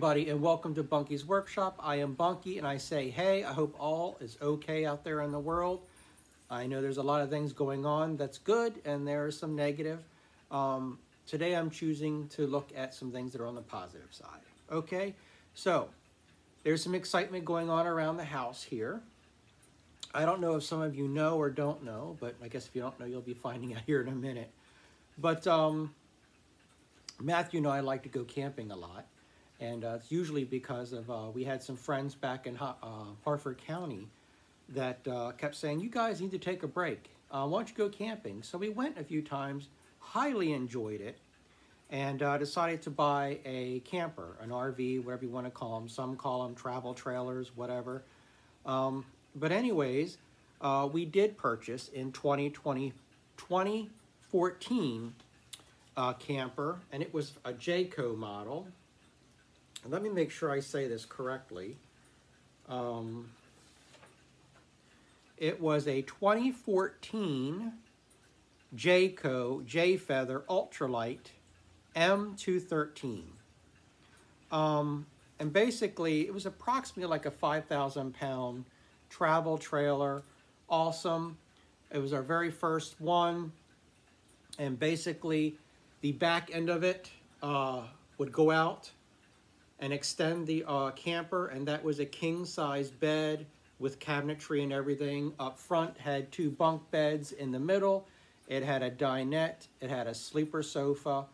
everybody, and welcome to Bunky's Workshop. I am Bunky, and I say, hey, I hope all is okay out there in the world. I know there's a lot of things going on that's good, and there is some negative. Today I'm choosing to look at some things that are on the positive side. Okay, so there's some excitement going on around the house here. I don't know if some of you know or don't know, but I guess if you don't know, you'll be finding out here in a minute. But Matthew and I like to go camping a lot. And it's usually because of, we had some friends back in Harford County that kept saying, you guys need to take a break. Why don't you go camping? So we went a few times, highly enjoyed it, and decided to buy a camper, an RV, whatever you want to call them. Some call them travel trailers, whatever. But anyways, we did purchase in 2014 camper, and it was a Jayco model. Let me make sure I say this correctly. It was a 2014 Jayco J-Feather Ultralight M213. And basically, it was approximately like a 5,000-pound travel trailer. Awesome. It was our very first one. And basically, the back end of it would go out and extend the camper, and that was a king-size bed with cabinetry and everything. Up front had 2 bunk beds. In the middle, it had a dinette, it had a sleeper sofa,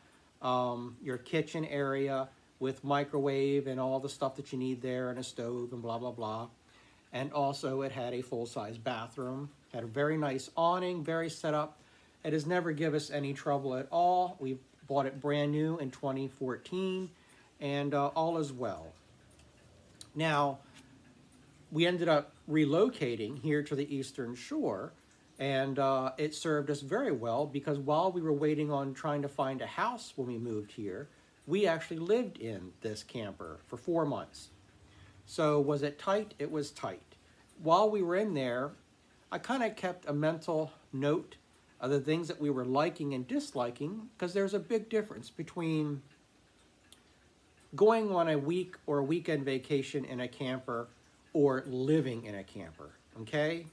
your kitchen area with microwave and all the stuff that you need there, and a stove and blah, blah, blah. And also it had a full-size bathroom, had a very nice awning, very set up. It has never given us any trouble at all. We bought it brand new in 2014. And all is well. Now, we ended up relocating here to the Eastern Shore, and it served us very well because while we were waiting on trying to find a house when we moved here, we actually lived in this camper for 4 months. So was it tight? It was tight. While we were in there, I kind of kept a mental note of the things that we were liking and disliking, because there's a big difference between going on a week or a weekend vacation in a camper or living in a camper, okay?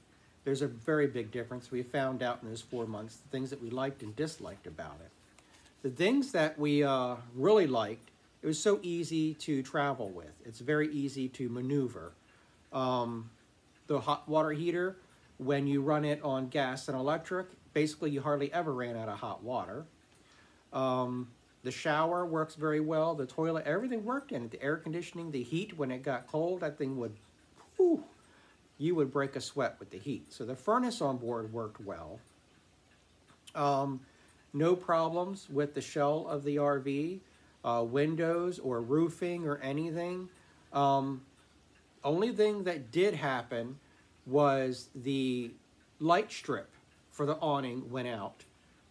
There's a very big difference. We found out in those 4 months the things that we liked and disliked about it. The things that we really liked, it was so easy to travel with. It's very easy to maneuver. The hot water heater, when you run it on gas and electric, basically you hardly ever ran out of hot water. The shower works very well. The toilet, everything worked in it. The air conditioning, the heat, when it got cold, that thing would, whew, you would break a sweat with the heat. So the furnace on board worked well. No problems with the shell of the RV, windows or roofing or anything. Only thing that did happen was the light strip for the awning went out,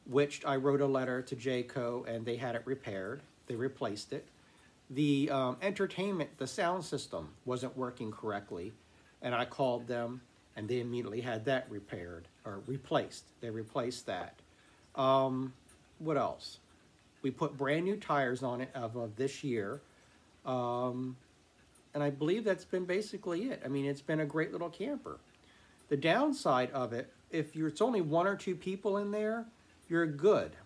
which I wrote a letter to Jayco, and they had it repaired. They replaced it. The entertainment, the sound system wasn't working correctly, and I called them, and they immediately had that repaired, or replaced. They replaced that. What else? We put brand new tires on it of this year, and I believe that's been basically it. I mean, it's been a great little camper. The downside of it, if it's only 1 or 2 people in there, you're good.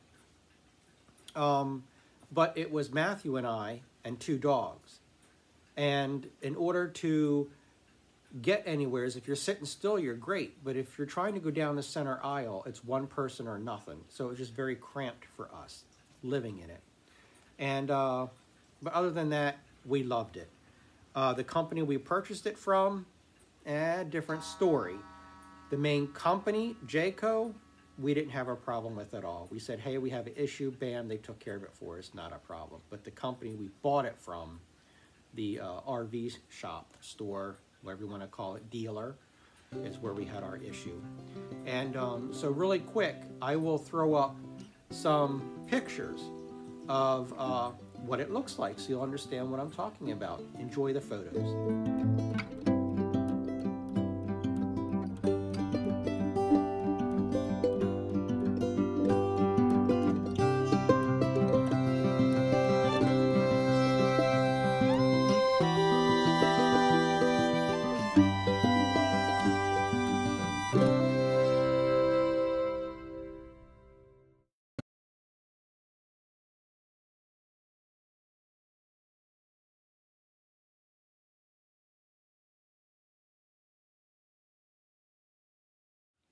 But it was Matthew and I and 2 dogs. And in order to get anywhere, if you're sitting still, you're great. But if you're trying to go down the center aisle, it's 1 person or nothing. So it's just very cramped for us living in it. And but other than that, we loved it. The company we purchased it from, different story. The main company, Jayco, we didn't have a problem with at all. We said, hey, we have an issue, bam, they took care of it for us, not a problem. But the company we bought it from, the RV shop, store, whatever you want to call it, dealer, is where we had our issue. And so really quick, I will throw up some pictures of what it looks like so you'll understand what I'm talking about. Enjoy the photos.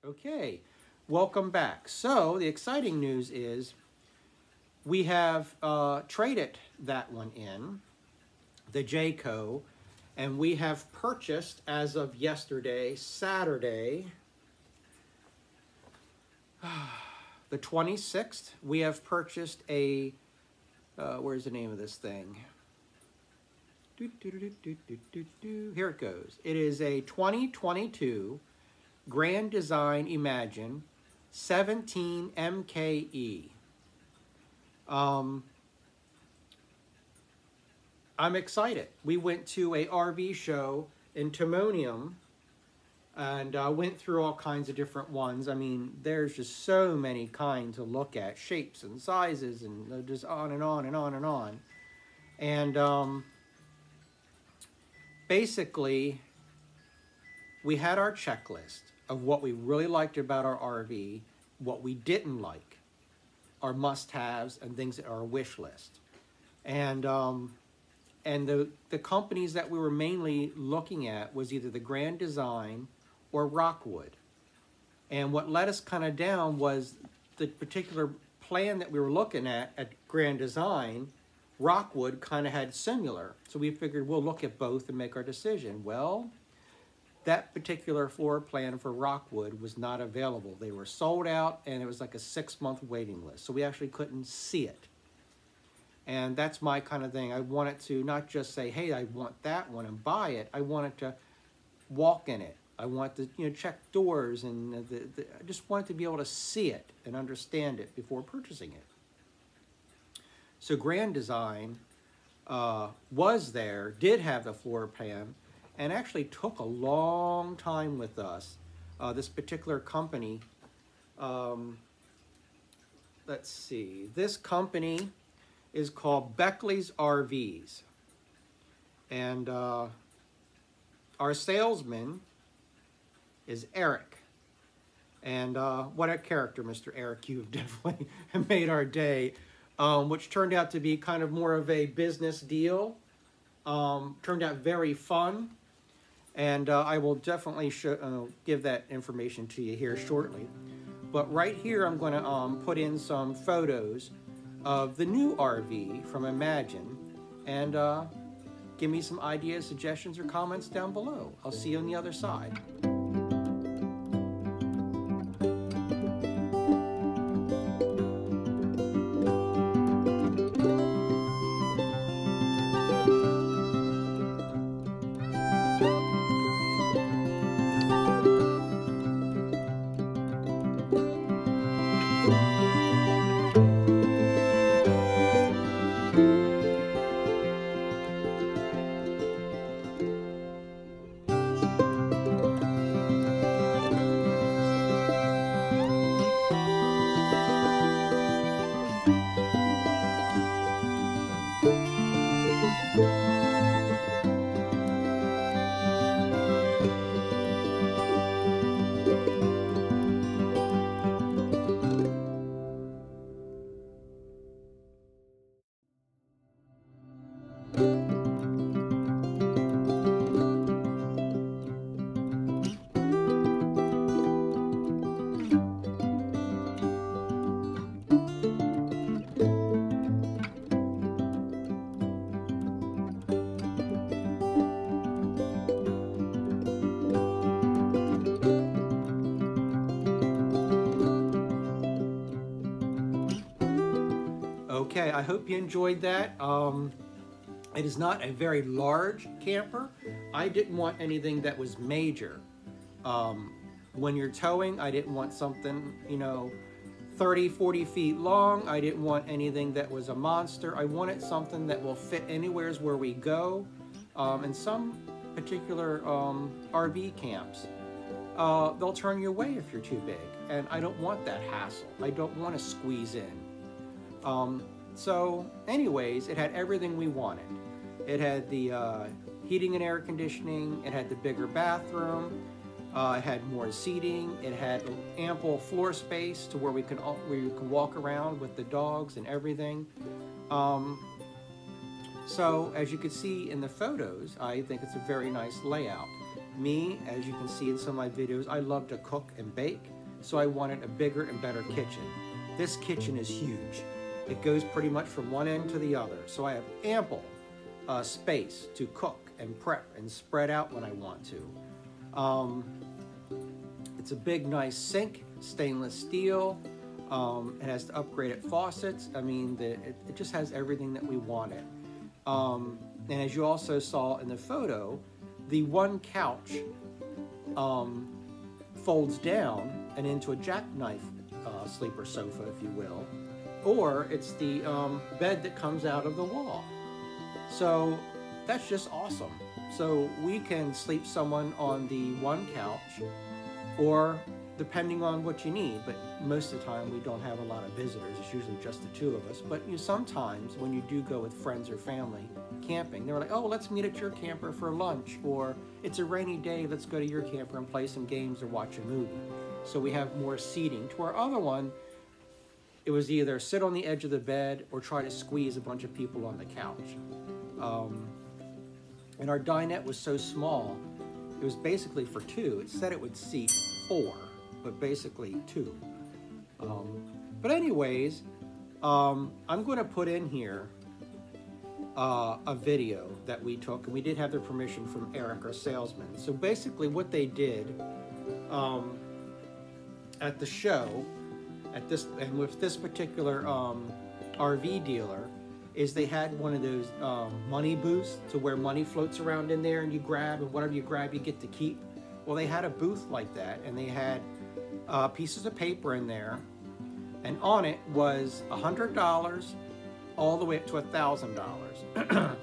Okay, welcome back. So the exciting news is we have traded that one in, the Jayco, and we have purchased, as of yesterday, Saturday, the 26th, we have purchased a, where's the name of this thing? Here it goes. It is a 2022 Grand Design Imagine 17 MKE. I'm excited. We went to a RV show in Timonium and went through all kinds of different ones. I mean, there's just so many kinds to look at, shapes and sizes, and just on and on and on and on. And basically, we had our checklist of what we really liked about our RV, what we didn't like, our must-haves, and things that are our wish list. And the companies that we were mainly looking at was either the Grand Design or Rockwood. And what let us kind of down was the particular plan that we were looking at Grand Design. Rockwood kind of had similar. So we figured we'll look at both and make our decision. Well, that particular floor plan for Rockwood was not available. They were sold out, and it was like a 6-month waiting list. So we actually couldn't see it. And that's my kind of thing. I wanted to not just say, hey, I want that one and buy it. I wanted to walk in it. I want to, check doors, and I just wanted to be able to see it and understand it before purchasing it. So Grand Design was there, did have the floor plan, and actually took a long time with us. This particular company, let's see, this company is called Beckley's RVs. And our salesman is Eric. And what a character, Mr. Eric. You've definitely made our day, which turned out to be kind of more of a business deal. Turned out very fun. And I will definitely give that information to you here shortly. But right here, I'm going to put in some photos of the new RV from Imagine. And give me some ideas, suggestions, or comments down below. I'll see you on the other side. Okay, I hope you enjoyed that. It is not a very large camper. I didn't want anything that was major. When you're towing, I didn't want something, 30, 40 feet long. I didn't want anything that was a monster. I wanted something that will fit anywhere where we go. And some particular RV camps, they'll turn you away if you're too big. And I don't want that hassle. I don't want to squeeze in. So anyways, it had everything we wanted. It had the heating and air conditioning. It had the bigger bathroom. It had more seating. It had ample floor space to where you can walk around with the dogs and everything. So as you can see in the photos, I think it's a very nice layout. me, as you can see in some of my videos, I love to cook and bake, so I wanted a bigger and better kitchen. This kitchen is huge. It goes pretty much from one end to the other, so I have ample space to cook and prep and spread out when I want to. It's a big, nice sink, stainless steel. It has the upgraded faucets. I mean, it just has everything that we wanted. And as you also saw in the photo, the one couch folds down and into a jackknife sleeper sofa, if you will, or it's the bed that comes out of the wall. So that's just awesome. So we can sleep someone on the one couch, or depending on what you need, but most of the time we don't have a lot of visitors. It's usually just the two of us. But sometimes when you do go with friends or family camping, they're like, oh, let's meet at your camper for lunch, or it's a rainy day, let's go to your camper and play some games or watch a movie. So we have more seating. To our other one, it was either sit on the edge of the bed or try to squeeze a bunch of people on the couch. And our dinette was so small, it was basically for two. It said it would seat 4, but basically 2. But anyways, I'm going to put in here a video that we took, and we did have their permission from Eric, our salesman. So basically what they did at the show, and with this particular RV dealer, is they had one of those money booths to where money floats around in there and you grab, and whatever you grab you get to keep. Well, they had a booth like that, and they had pieces of paper in there, and on it was $100 all the way up to $1,000.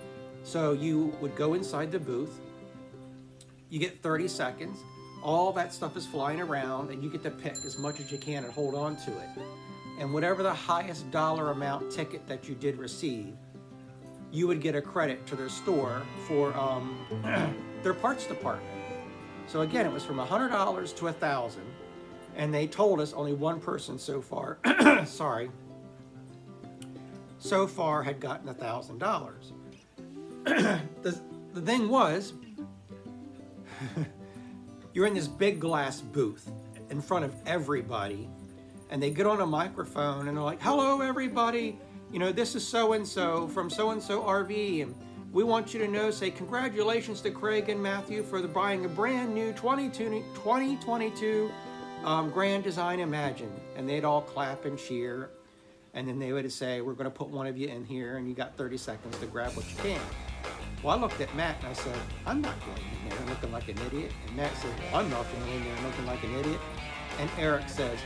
So you would go inside the booth, you get 30 seconds, all that stuff is flying around, and you get to pick as much as you can and hold on to it. And whatever the highest dollar amount ticket that you did receive, you would get a credit to their store for their parts department. So again, it was from $100 to $1,000, and they told us only one person so far, sorry, so far had gotten $1,000. The thing was, you're in this big glass booth in front of everybody, and they get on a microphone and they're like, hello everybody, this is so-and-so from so-and-so RV, and we want you to know, say congratulations to Craig and Matthew for buying a brand new 2022 Grand Design Imagine. And they'd all clap and cheer, and then they would say, we're going to put one of you in here, and you got 30 seconds to grab what you can. Well, I looked at Matt and I said, I'm not going in there looking like an idiot. And Matt said, well, I'm not going in there looking like an idiot. And Eric says,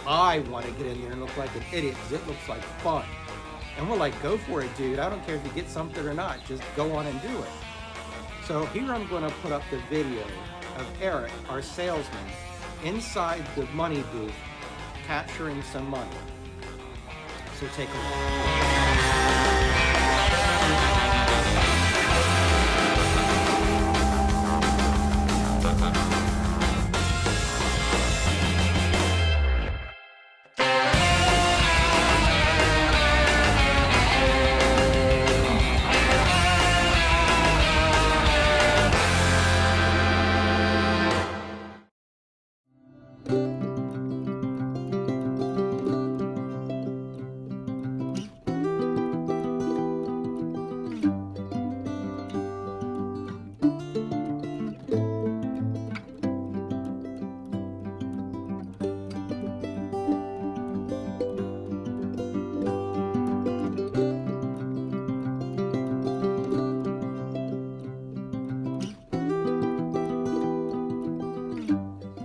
I want to get in there and look like an idiot because it looks like fun. And we're like, go for it, dude. I don't care if you get something or not. Just go on and do it. So here I'm going to put up the video of Eric, our salesman, inside the money booth, capturing some money. So take a look.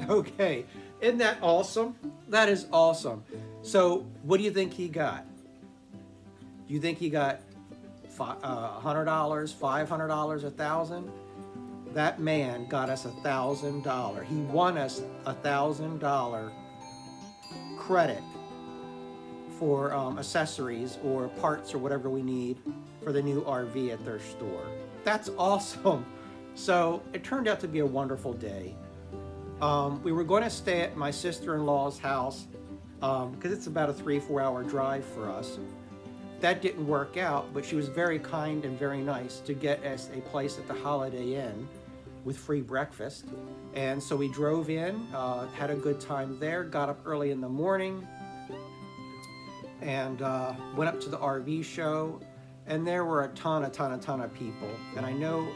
Okay, isn't that awesome? That is awesome. So what do you think he got? Do you think he got $100, $500, $1,000? That man got us $1,000. He won us $1,000 credit for accessories or parts or whatever we need for the new RV at their store. That's awesome. So it turned out to be a wonderful day. We were going to stay at my sister-in-law's house because it's about a 3-4 hour drive for us. That didn't work out, but she was very kind and very nice to get us a place at the Holiday Inn with free breakfast. And so we drove in, had a good time there, got up early in the morning, and went up to the RV show, and there were a ton of people. And I know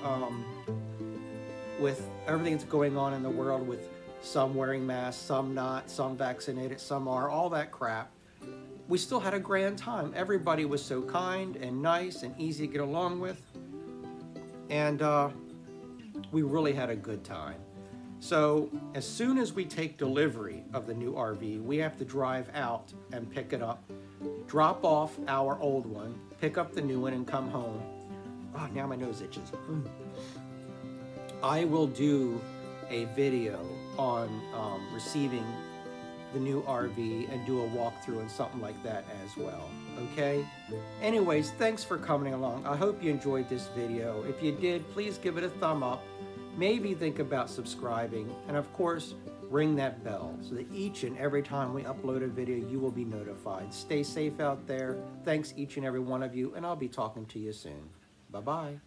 with everything that's going on in the world, with some wearing masks, some not, some vaccinated, some are, all that crap, we still had a grand time. Everybody was so kind and nice and easy to get along with, and we really had a good time. So as soon as we take delivery of the new RV, we have to drive out and pick it up, drop off our old one, pick up the new one, and come home. Oh, now my nose itches. I will do a video on receiving the new RV and do a walkthrough and something like that as well, okay? Anyways, thanks for coming along. I hope you enjoyed this video. If you did, please give it a thumb up. Maybe think about subscribing, and of course, ring that bell so that each and every time we upload a video, you will be notified. Stay safe out there. Thanks each and every one of you, and I'll be talking to you soon. Bye-bye.